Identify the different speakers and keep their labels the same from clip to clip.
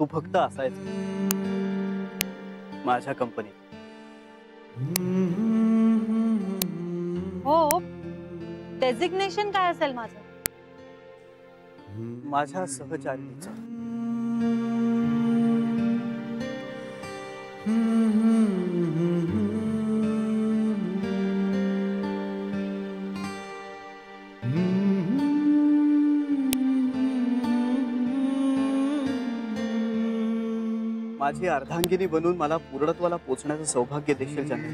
Speaker 1: तू फक्त असायच माझ्या कंपनीत.
Speaker 2: हो, डेझिग्नेशन काय असेल माझं?
Speaker 1: माझ्या सहचारिणीचं. माझी अर्धांगिनी बनून मला पूर्णत्वाला पोचण्याचं सौभाग्य देशील ज्यांनी.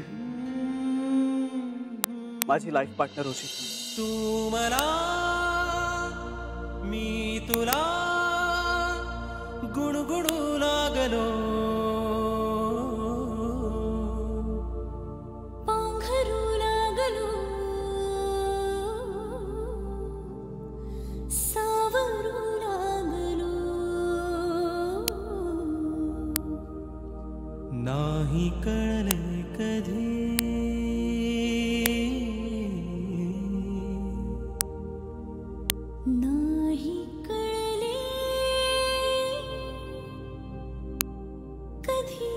Speaker 1: माझी लाईफ पार्टनर होशील.
Speaker 3: तू मला मी तुला गुणगुणू लागलो.
Speaker 4: पांघरू लागलो, सावरू लागलो.
Speaker 3: नाही कळले कधी
Speaker 4: नाही कळले कधी.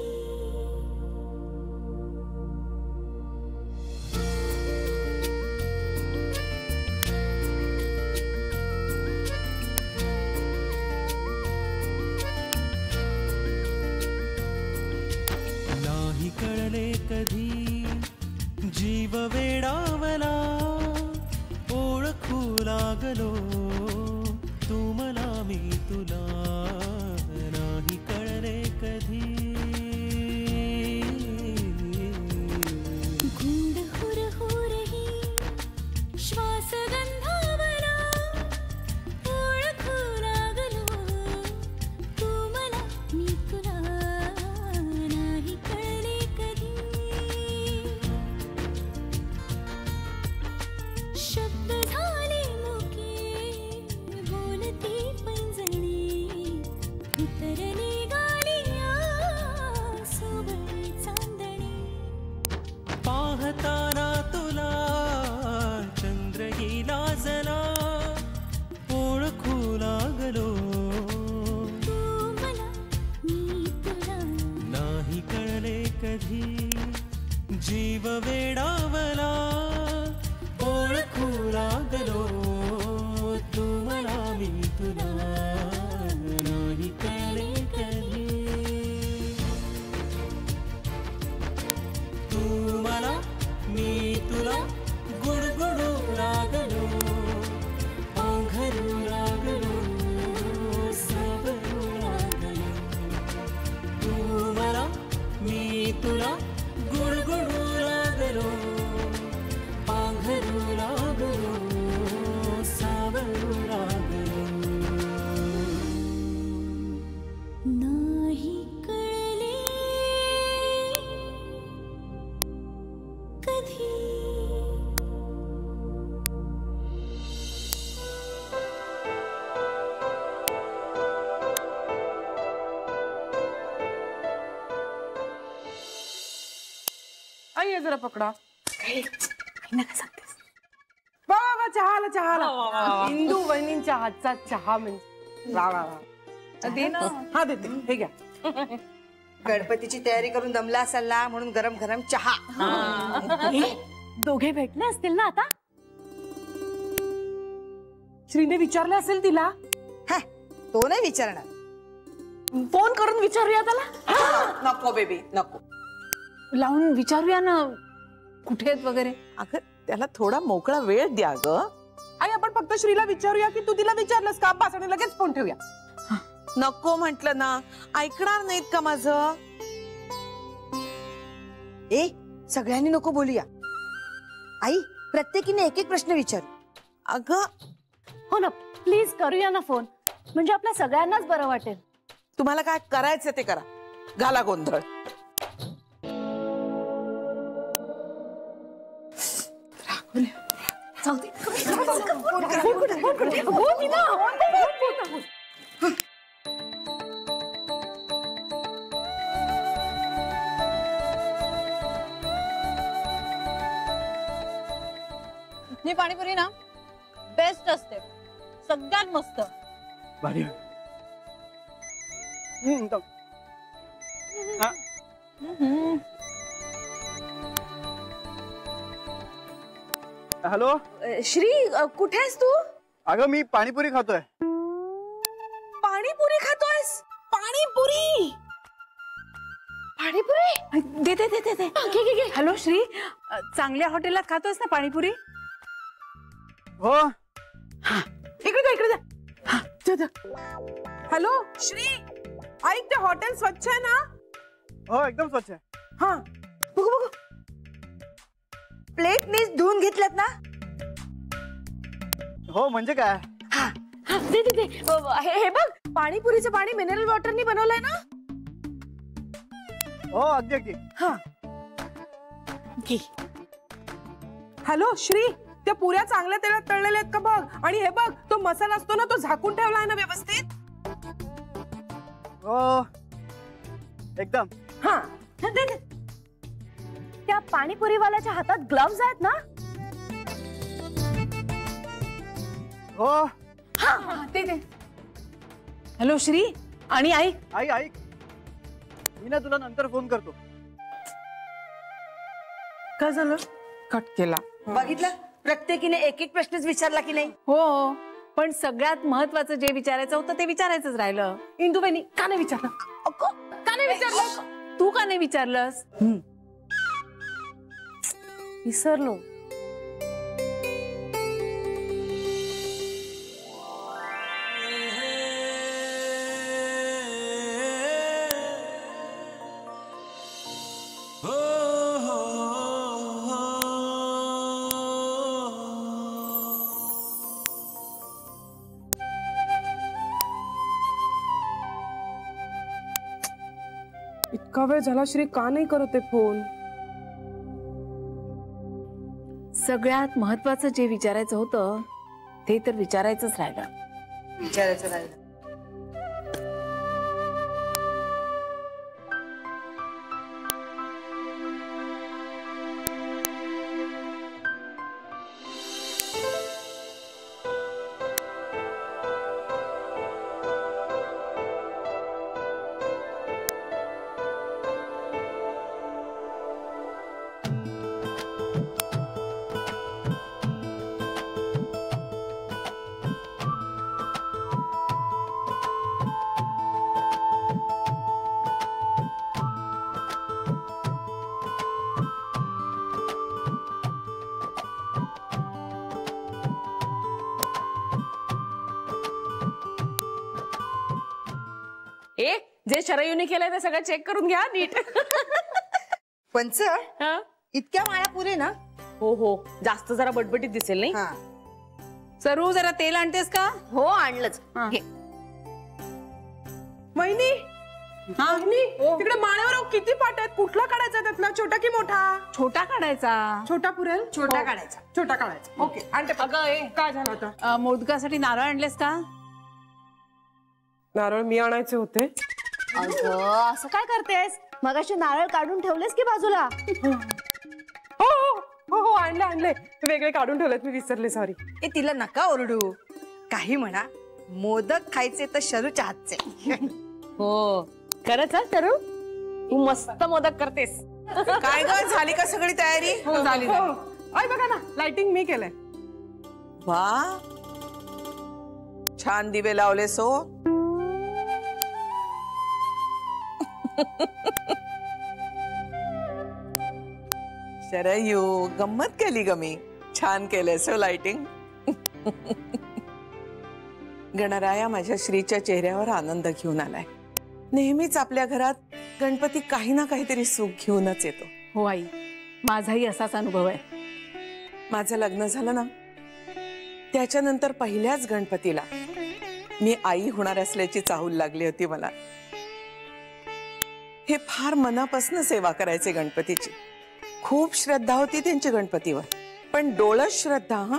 Speaker 3: नाही कळले कधी जीव वेडावला. ओळखू लागलो तू मला मी तुला. नाही कळले कधी
Speaker 4: गुंड हुर हुरही श्वास गंधावला. ओळखू लागलो तू मला मी तुला. नाही कळले कधी शब्द झाले मुके बोलती पैंजणी. उतरली गालिया सोबळी चांदणी.
Speaker 3: पाहताना तुला चंद्र लाजला. ओळखू लागलो
Speaker 4: तू मला मी तुला.
Speaker 3: नाही कळले कधी जीव वेडावला. ओळखू लागलो तू मला मी तुला. नाही कळले कधी तू मला मी तुला गुणगुणू लागलो. पांघरू लागलो, सावरू लागलो. तू मला मी तुला गुणगुणू लागलो. पांघरू लागलो, सावरू लागलो.
Speaker 4: नाही कळले कधी.
Speaker 5: आई जरा पकडा. वा वा वा, चहाला चहाला. इंदू वहिनींच्या हातचा चहा म्हणजे वा वा वा. दे ना. हा देते, हे घ्या.
Speaker 6: गणपतीची तयारी करून दमला असाल ना, म्हणून गरम गरम चहा.
Speaker 2: दोघे भेटले असतील ना आता?
Speaker 5: श्रीने विचारलं असेल तिला.
Speaker 6: हा, तो नाही विचारणार.
Speaker 2: फोन करून विचारूया त्याला.
Speaker 5: नको बेबी नको.
Speaker 2: लावून विचारूया ना कुठे आहेत वगैरे.
Speaker 7: अगं त्याला थोडा मोकळा वेळ द्या ग.
Speaker 5: आई आपण फक्त श्रीला विचारूया की तू तिला विचारलंस का, बस आणि लगेच फोन ठेवूया.
Speaker 7: नको म्हंटल ना, ऐकणार नाहीत का माझं?
Speaker 6: ए सगळ्यांनी नको बोलूया. आई प्रत्येकीने एक एक प्रश्न विचारू.
Speaker 7: अगं
Speaker 2: हो ना, प्लीज करूया ना फोन, म्हणजे आपल्या सगळ्यांनाच बरं वाटेल.
Speaker 7: तुम्हाला काय करायचं ते करा, घाला गोंधळ.
Speaker 2: ही पाणीपुरी ना बेस्ट असते, सगळ्यात मस्त.
Speaker 1: भारी. हॅलो
Speaker 6: श्री कुठे आहेस तू?
Speaker 1: अगं मी पाणीपुरी खातोय.
Speaker 6: पाणीपुरी खातोयस? पाणीपुरी पाणीपुरी
Speaker 5: दे दे दे दे दे. हॅलो श्री, चांगल्या हॉटेलात खातोस ना पाणीपुरी?
Speaker 1: हो.
Speaker 5: इकडे जा, इकडे जा. हा, जा, जा. हॅलो श्री, ऐक ते हॉटेल स्वच्छ आहे ना?
Speaker 1: हो एकदम स्वच्छ आहे.
Speaker 5: हा,
Speaker 6: बघू बघू. प्लेट नीट धुवून घेतल्यात ना?
Speaker 1: हो म्हणजे काय?
Speaker 6: हा, दे दे दे. हे बघ, पाणीपुरीचं पाणी मिनरल वॉटरनी बनवलंय ना?
Speaker 1: हो अगदी अगदी.
Speaker 6: हा.
Speaker 5: हॅलो श्री, त्या पुऱ्या चांगल्या तेलात तळलेल्या आहेत का बघ. आणि हे बघ, तो मसाला असतो ना, तो झाकून ठेवलाय ना व्यवस्थित?
Speaker 1: हो एकदम.
Speaker 5: हा,
Speaker 2: दे दे. त्या पाणीपुरीवाल्याच्या हातात ग्लव्ज आहेत ना?
Speaker 1: हो.
Speaker 5: ते दे. हॅलो श्री, आणि ऐक.
Speaker 1: आई ऐक, मी ना तुला नंतर फोन करतो.
Speaker 5: काय झालं? कट केला.
Speaker 6: बघितलं, प्रत्येकीने एक एक प्रश्नच विचारला की नाही?
Speaker 5: हो, पण सगळ्यात महत्वाचं जे विचारायचं होतं ते विचारायचंच राहिलं. इंदुबाईंनी का नाही विचारलं? का नाही विचारलं? तू का नाही विचारलंस?
Speaker 2: विसरलो.
Speaker 5: इतका वेळ झाला श्री, का नाही करत आहे फोन? सगळ्यात महत्वाचं जे विचारायचं होतं ते तर विचारायचंच राहिलं.
Speaker 6: विचारायचं राहिलं.
Speaker 5: जे शरयूने केलंय ते सगळं चेक करून घ्या नीट.
Speaker 6: पंच, इतक्या माळा पुरे ना?
Speaker 5: हो हो, जास्त जरा बटबटीत दिसेल नाही?
Speaker 6: हा.
Speaker 5: सरू, जरा तेल आणतेस का?
Speaker 2: हो आणलंच.
Speaker 5: वहिनी, तिकडे माळ्यावर किती पाट आहेत, कुठला काढायचा त्यातला, छोटा की मोठा? छोटा काढायचा. छोटा पुरेल?
Speaker 6: छोटा काढायचा.
Speaker 5: छोटा काढायचा. ओके, आणते. अगं काय झालं होतं? मोदकासाठी नारळ आणलेस का? नारळ मी आणायचे होते.
Speaker 2: अगं असं काय करतेस? मगाशी नारळ काढून ठेवलेस की बाजूला?
Speaker 5: हो हो हो, आणले आणले, वेगळे काढून ठेवलेत, मी विसरले, सॉरी.
Speaker 6: ए, तिला नका ओरडू. काही म्हणा, मोदक खायचे तर शरूच्या हातचे.
Speaker 5: हो खरंच सरू, तू मस्त मोदक करतेस.
Speaker 7: काय ग, झाली का सगळी तयारी?
Speaker 5: हो झाली. अय बघा ना, लाइटिंग मी केलंय.
Speaker 7: वा, छान दिवे लावले सो. शरयू, गंमत केली ग मी. छान केलंय सो लाइटिंग. गणराया माझ्या श्रीच्या चेहऱ्यावर आनंद घेऊन आलाय. नेहमीच आपल्या घरात गणपती काही ना काहीतरी सुख घेऊनच येतो.
Speaker 5: हो आई, माझाही असाच अनुभव आहे.
Speaker 7: माझं लग्न झालं ना, त्याच्यानंतर पहिल्याच गणपतीला मी आई होणार असल्याची चाहूल लागली होती मला. हे फार मनापासून सेवा करायचे गणपतीची. खूप श्रद्धा होती त्यांची गणपतीवर, पण डोळस श्रद्धा. हा,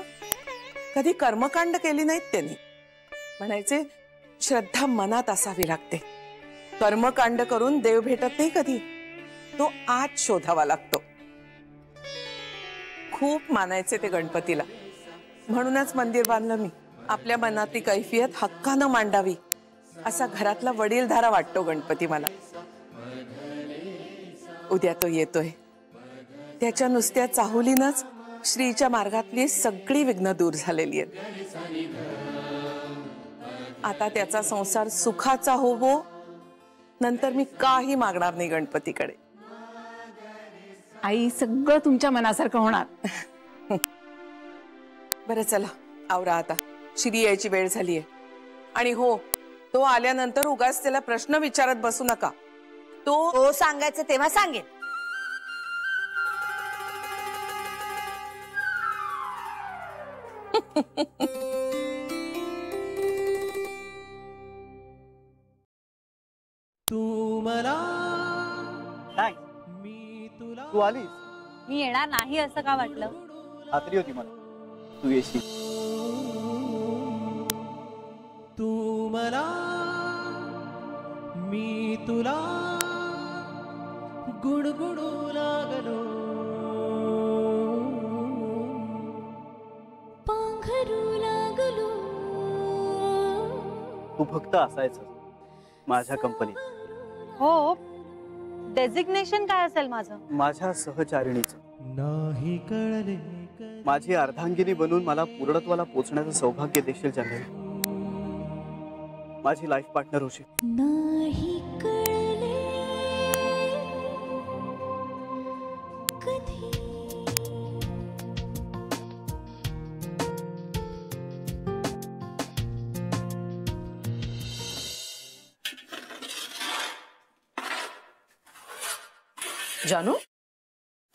Speaker 7: कधी कर्मकांड केली नाहीत त्यांनी. म्हणायचे श्रद्धा मनात असावी लागते, कर्मकांड करून देव भेटत नाही कधी, तो आत शोधावा लागतो. खूप मानायचे ते गणपतीला. म्हणूनच मंदिर बांधलं मी. आपल्या मनातली कैफियत हक्कानं मांडावी असा घरातला वडीलधारा वाटतो गणपती मला. उद्या तो येतोय. त्याच्या नुसत्या चाहुलीनच श्रीच्या मार्गातली सगळी विघ्न दूर झालेली आहेत. आता त्याचा संसार सुखाचा होवो. नंतर मी काही मागणार नाही गणपतीकडे.
Speaker 5: आई सगळं तुमच्या मनासारखं होणार.
Speaker 7: बरं चला आवरा आता. श्री यायची वेळ झालीये. आणि हो, तो आल्यानंतर उगाच त्याला प्रश्न विचारत बसू नका.
Speaker 6: तो सांगायचं तेव्हा सांगेन.
Speaker 3: तू मला
Speaker 1: थँक्स. तू आलीस.
Speaker 2: मी येणार नाही असं का वाटलं?
Speaker 1: खात्री होती मला तू येशील.
Speaker 3: तू मला मी तुला गुणगुणू लागलो.
Speaker 4: पांघरू लागलो.
Speaker 1: तू फक्त असायचं माझ्या कंपनीत.
Speaker 2: हो, डेझिग्नेशन काय असेल माझं?
Speaker 1: माझ्या सहचारिणीचं.
Speaker 3: नाही कळले
Speaker 1: माझी अर्धांगिनी बनून मला पूर्णत्वाला पोचण्याचं सौभाग्य देशील जान्हवी. माझी लाईफ पार्टनर होशील.
Speaker 4: नाही कळले कधी.
Speaker 6: जानू,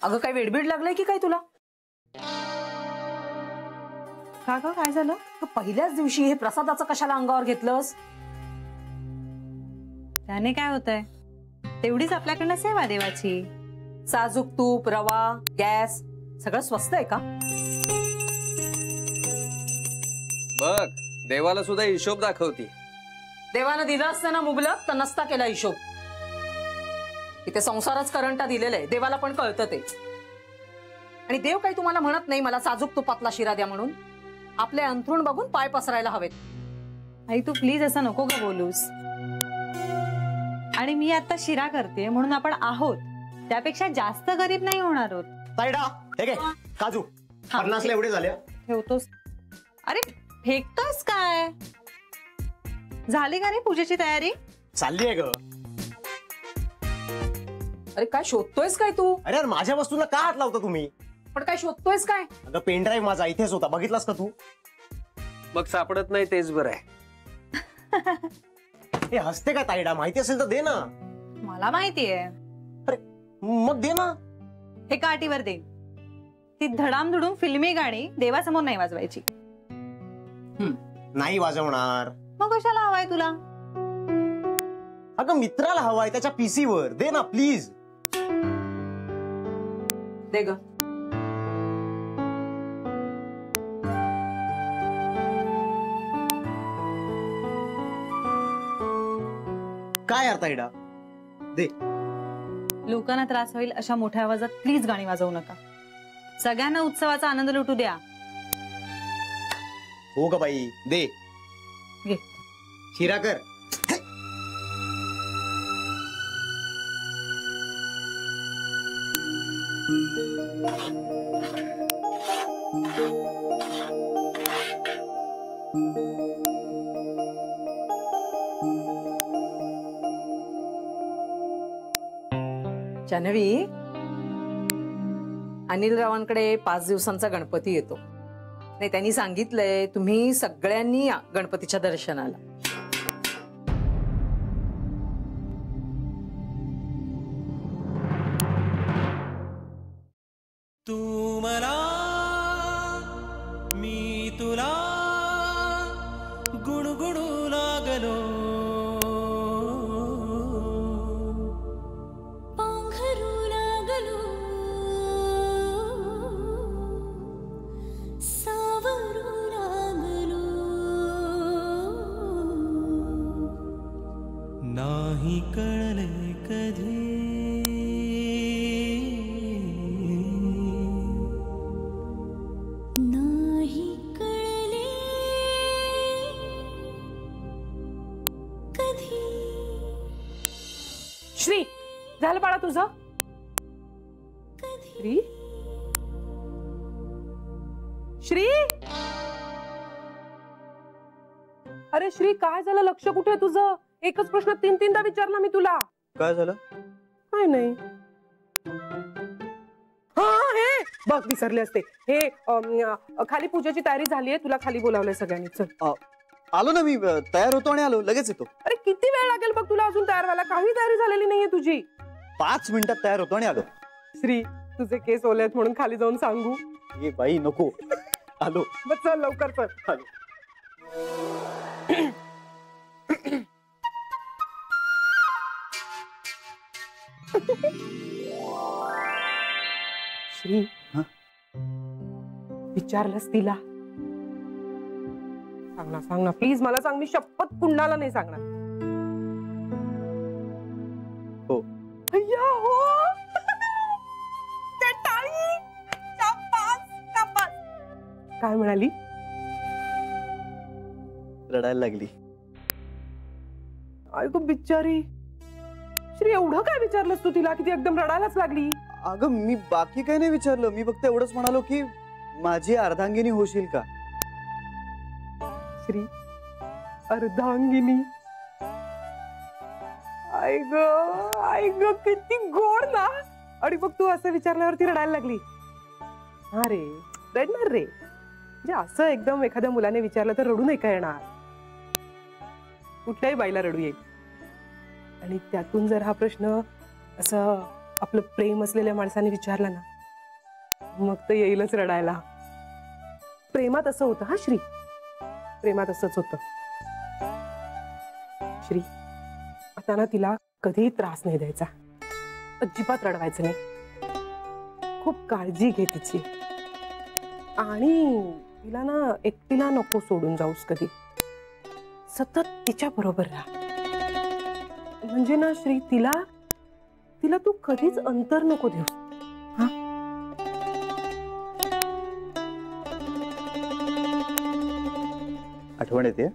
Speaker 6: अगं काय वेडबीड लागलाय की काय तुला?
Speaker 5: का ग, काय झालं?
Speaker 6: पहिल्याच दिवशी हे प्रसादाचं कशाला अंगावर घेतलंस?
Speaker 2: त्याने काय होतंय? तेवढीच आपल्याकडनं सेवा देवाची.
Speaker 6: साजूक तूप, रवा, गॅस सगळं स्वस्त आहे का?
Speaker 8: बघ, देवाला सुद्धा हिशोब दाखवती.
Speaker 6: देवानं दिलं असतं ना मुबलक, तर नसता केला हिशोब. इथे संसारच करंटा दिलेला आहे. देवाला पण कळतं ते. आणि देव काही तुम्हाला म्हणत नाही मला साजूक तुपातला शिरा द्या म्हणून. आपले अंथरूण बघून पाय पसरायला हवेत.
Speaker 2: आई तू प्लीज असं नको ग बोलूस. आणि मी आता शिरा करते म्हणून आपण आहोत, त्यापेक्षा जास्त गरीब नाही होणार आहोत.
Speaker 9: तायडा, हे घे काजू. 50ला एवढे झाले.
Speaker 2: ठेवतोस. अरे फेकतोस काय? झाली का रे पूजेची तयारी?
Speaker 9: चालली आहे ग.
Speaker 6: अरे काय शोधतोयस काय तू?
Speaker 9: अरे यार, माझ्या वस्तूंना का हात लावता तुम्ही?
Speaker 6: पण काय शोधतोयस काय?
Speaker 9: अगं पेन ड्राईव्ह माझा इथेच होता, बघितलास का तू?
Speaker 8: मग सापडत नाही तेच बरं आहे.
Speaker 9: हे हसते का तायडा? माहिती असेल तर दे ना.
Speaker 2: मला माहितीये.
Speaker 9: अरे मग दे ना.
Speaker 2: हे काठीवर दे. ती धडामधुडून फिल्मी गाणी देवासमोर नाही वाजवायची.
Speaker 9: नाही वाजवणार.
Speaker 2: मग कशाला हवाय तुला?
Speaker 9: अगं मित्राला हवाय त्याच्या पीसी वर. दे ना प्लीज.
Speaker 6: दे ग.
Speaker 9: काय यार तायडा, दे.
Speaker 2: लोकांना त्रास होईल अशा मोठ्या आवाजात प्लीज गाणी वाजवू नका. सगळ्यांना उत्सवाचा आनंद लुटू द्या.
Speaker 9: हो ग बाई, दे.
Speaker 2: घे.
Speaker 9: शिरा कर.
Speaker 6: जान्हवी, अनिल रावांकडे 5 दिवसांचा गणपती येतो. नाही, त्यांनी सांगितलंय तुम्ही सगळ्यांनी या गणपतीच्या दर्शनाला.
Speaker 3: तू मला मी तुला गुणगुणू लागलो.
Speaker 4: पांघरू लागलो. सावरू लागलो.
Speaker 3: नाही कळले कधी
Speaker 4: नाही कळले
Speaker 5: श्री झालं बाळा तुझं? श्री श्री अरे श्री काय झालं? लक्ष कुठे आहे तुझं? एकच प्रश्न 3-3दा विचारला मी तुला.
Speaker 1: काय झालं?
Speaker 5: काय नाही. हा हे बघ विसरले असते. हे खाली पूजेची तयारी झाली आहे. तुला खाली बोलावलंय सगळ्यांनी. चल.
Speaker 1: आलो ना मी, तयार होतो आणि आलो, लगेच येतो.
Speaker 5: अरे किती वेळ लागेल बघ तुला अजून तयार व्हायला? काही तयारी झालेली नाहीये तुझी.
Speaker 1: 5 मिनिटात तयार होतो आणि आलो.
Speaker 5: श्री तुझे केस ओले आहेत म्हणून खाली जाऊन सांगू?
Speaker 1: ये बाई नको. आलो.
Speaker 5: मग चल लवकर चल.
Speaker 1: आलो.
Speaker 5: श्री विचारलंस तिला? सांग ना प्लीज मला सांग. मी शपथ कुणाला नाही सांगणार.
Speaker 1: हो.
Speaker 5: अय्या हो. ते टाळी. शाबास. काय म्हणाली?
Speaker 1: रडायला लागली.
Speaker 5: ऐकू बिचारी. श्री एवढं काय विचारलंस तू तिला की ती एकदम रडायलाच लागली?
Speaker 1: अगं मी बाकी काही नाही विचारलं. मी फक्त एवढंच म्हणालो की माझी अर्धांगिनी होशील का.
Speaker 5: श्री अर्धांगिनी. आई ग किती गोड ना. आणि मग तू असं विचारल्यावरती रडायला लागली. हा रे रडणार रे. म्हणजे असं एकदम एखाद्या मुलाने विचारलं तर रडू नाही का येणार? कुठल्याही बाईला रडू येईल. आणि त्यातून जर हा प्रश्न असं आपलं प्रेम असलेल्या माणसाने विचारला ना मग तर येईलच रडायला. प्रेमात असं होतं. हा श्री प्रेमात असंच होतं. श्री आता ना तिला कधीही त्रास नाही द्यायचा. अजिबात रडवायचं नाही. खूप काळजी घे तिची. आणि तिला ना एकटीला नको सोडून जाऊस कधी. सतत तिच्या बरोबर राहा. म्हणजे ना श्री तिला तू कधीच अंतर नको देऊस. हा
Speaker 1: आठवण येते.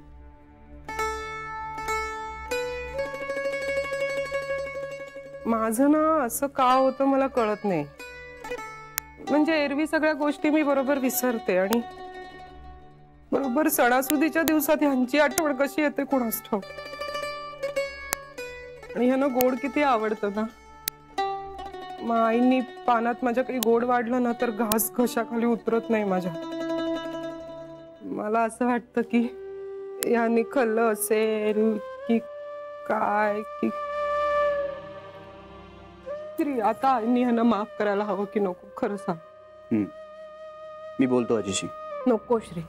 Speaker 5: माझं ना असं का होतं मला कळत नाही. म्हणजे एरवी सगळ्या गोष्टी मी बरोबर विसरते आणि बरोबर सणासुदीच्या दिवसात ह्यांची आठवण कशी येते कोणास ठाऊक. आणि ह्यांना गोड किती आवडतं ना. मग आईंनी पानात माझ्या काही गोड वाढलं ना तर घास घशाखाली उतरत नाही माझ्या. मला असं वाटतं की यांनी खाल्लं असेल की काय की तरी आता आईंनी ह्यांना माफ करायला हवं की नको? खरं सांग.
Speaker 1: मी बोलतो आजीशी.
Speaker 5: नको श्री.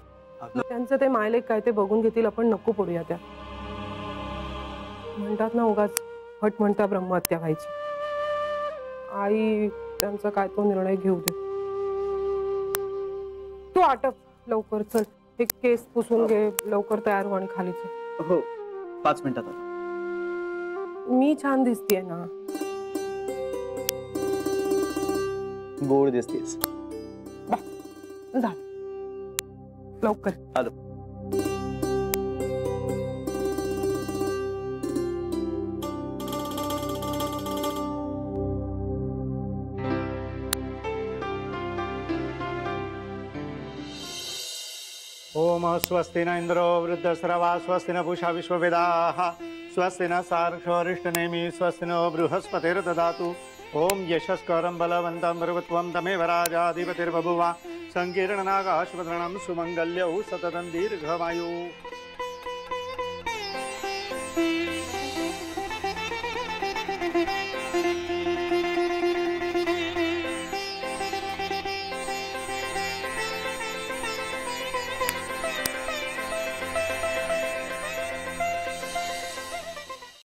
Speaker 5: त्यांचं ते मायलेक काय ते बघून घेतील. आपण नको पडूया त्या. म्हणतात ना उगाच हट म्हणता ब्रह्महत्या व्हायची. आई त्यांचा काय तो निर्णय घेऊ दे. तू आटप लवकर. चल हे केस पुसून घे. लवकर तयार हो आणि खाली चल.
Speaker 1: हो 5 मिनिटात आलो.
Speaker 5: मी छान दिसतीये ना?
Speaker 1: गोड दिसतेस.
Speaker 5: झालं लवकर.
Speaker 1: आलो.
Speaker 9: ओम स्वस्ति न इंद्रो वृद्धस्रवा स्वस्ति न पूषा विश्ववेदाः स्वस्ति न सार्क्षरिष्टनेमि स्वस्ति नो बृहस्पतिर्ददातु. ओम यशस्करं बलवन्तं मरुत्वं तमेव राजाधिपतिर्बभुव. संकीर्णनागाश्वतरणं सुमङ्गल्यौ सततं दीर्घमायुः.